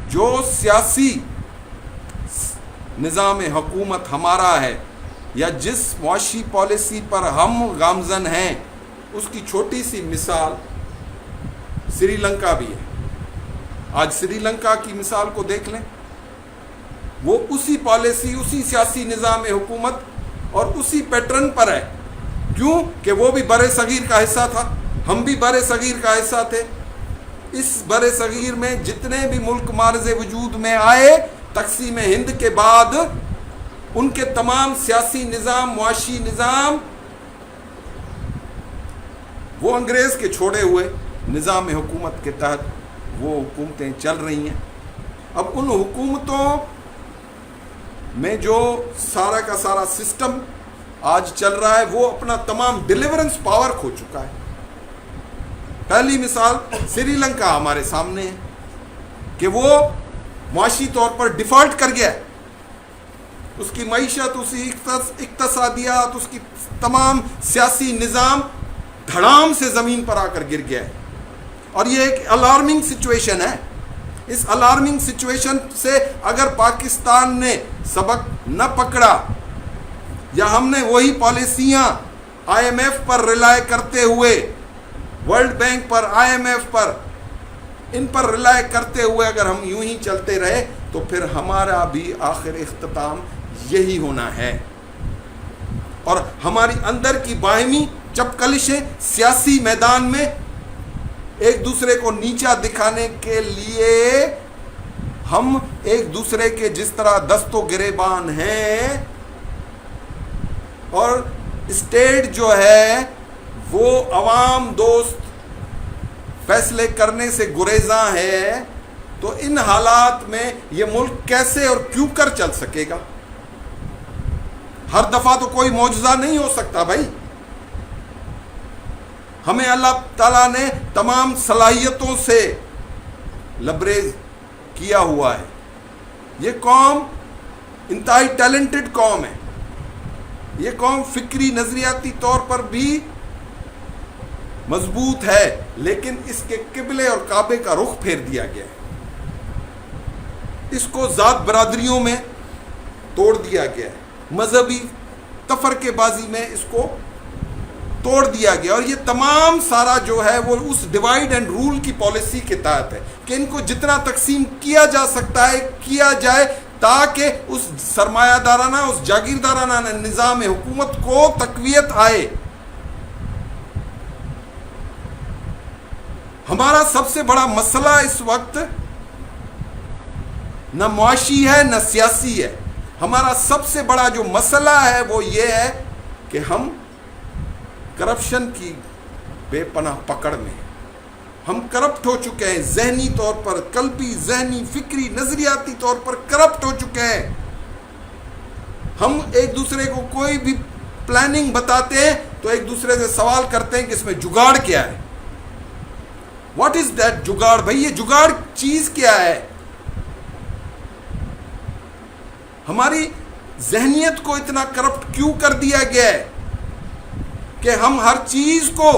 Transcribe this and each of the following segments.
جو سیاسی نظام حکومت ہمارا ہے یا جس معاشی پالیسی پر ہم گامزن ہیں، اس کی چھوٹی سی مثال سری لنکا بھی ہے۔ آج سری لنکا کی مثال کو دیکھ لیں، وہ اسی پالیسی، اسی سیاسی نظام حکومت اور اسی پیٹرن پر ہے۔ کیوں کہ وہ بھی بر صغیر کا حصہ تھا، ہم بھی بر صغیر کا حصہ تھے۔ اس بر صغیر میں جتنے بھی ملک معرض وجود میں آئے، تقسیم ہند کے بعد ان کے تمام سیاسی نظام، معاشی نظام وہ انگریز کے چھوڑے ہوئے نظام حکومت کے تحت وہ حکومتیں چل رہی ہیں۔ اب ان حکومتوں میں جو سارا کا سارا سسٹم آج چل رہا ہے، وہ اپنا تمام ڈیلیورنس پاور کھو چکا ہے۔ پہلی مثال سری لنکا ہمارے سامنے ہے کہ وہ معاشی طور پر ڈیفالٹ کر گیا ہے۔ اس کی معیشت، اس کی اقتصادیات، اس کی تمام سیاسی نظام دھڑام سے زمین پر آ کر گر گیا ہے، اور یہ ایک الارمنگ سچویشن ہے۔ اس الارمنگ سچویشن سے اگر پاکستان نے سبق نہ پکڑا، یا ہم نے وہی پالیسیاں آئی ایم ایف پر ریلائے کرتے ہوئے، ورلڈ بینک پر، آئی ایم ایف پر، ان پر ریلائے کرتے ہوئے اگر ہم یوں ہی چلتے رہے، تو پھر ہمارا بھی آخر اختتام یہی ہونا ہے۔ اور ہماری اندر کی باہمی چپکلشیں سیاسی میدان میں ایک دوسرے کو نیچا دکھانے کے لیے ہم ایک دوسرے کے جس طرح دست و گریبان ہیں، اور اسٹیٹ جو ہے وہ عوام دوست فیصلے کرنے سے گریزاں ہے، تو ان حالات میں یہ ملک کیسے اور کیوں کر چل سکے گا؟ ہر دفعہ تو کوئی معجزہ نہیں ہو سکتا بھائی۔ ہمیں اللہ تعالیٰ نے تمام صلاحیتوں سے لبریز کیا ہوا ہے۔ یہ قوم انتہائی ٹیلنٹڈ قوم ہے۔ یہ قوم فکری نظریاتی طور پر بھی مضبوط ہے، لیکن اس کے قبلے اور کعبے کا رخ پھیر دیا گیا ہے۔ اس کو ذات برادریوں میں توڑ دیا گیا ہے، مذہبی تفرقے بازی میں اس کو توڑ دیا گیا، اور یہ تمام سارا جو ہے وہ اس ڈیوائیڈ اینڈ رول کی پالیسی کے تحت ہے کہ ان کو جتنا تقسیم کیا جا سکتا ہے کیا جائے، تاکہ اس سرمایہ دارانہ، اس جاگیردارانہ نظام حکومت کو تقویت آئے۔ ہمارا سب سے بڑا مسئلہ اس وقت نہ معاشی ہے نہ سیاسی ہے۔ ہمارا سب سے بڑا جو مسئلہ ہے وہ یہ ہے کہ ہم کرپشن کی بے پناہ پکڑ میں ہیں۔ ہم کرپٹ ہو چکے ہیں، ذہنی طور پر، قلبی، ذہنی، فکری، نظریاتی طور پر کرپٹ ہو چکے ہیں۔ ہم ایک دوسرے کو کوئی بھی پلاننگ بتاتے ہیں تو ایک دوسرے سے سوال کرتے ہیں کہ اس میں جگاڑ کیا ہے؟ What is that jugaad? بھائی یہ جگاڑ چیز کیا ہے؟ ہماری ذہنیت کو اتنا کرپٹ کیوں کر دیا گیا ہے کہ ہم ہر چیز کو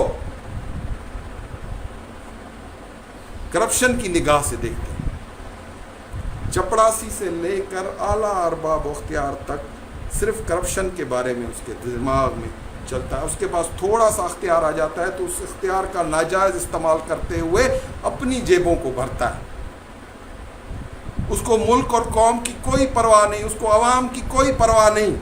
کرپشن کی نگاہ سے دیکھتے ہیں۔ چپڑاسی سے لے کر اعلیٰ ارباب و اختیار تک صرف کرپشن کے بارے میں اس کے دماغ میں چلتا ہے۔ اس کے پاس تھوڑا سا اختیار آ جاتا ہے تو اس اختیار کا ناجائز استعمال کرتے ہوئے اپنی جیبوں کو بھرتا ہے۔ اس کو ملک اور قوم کی کوئی پرواہ نہیں، اس کو عوام کی کوئی پرواہ نہیں۔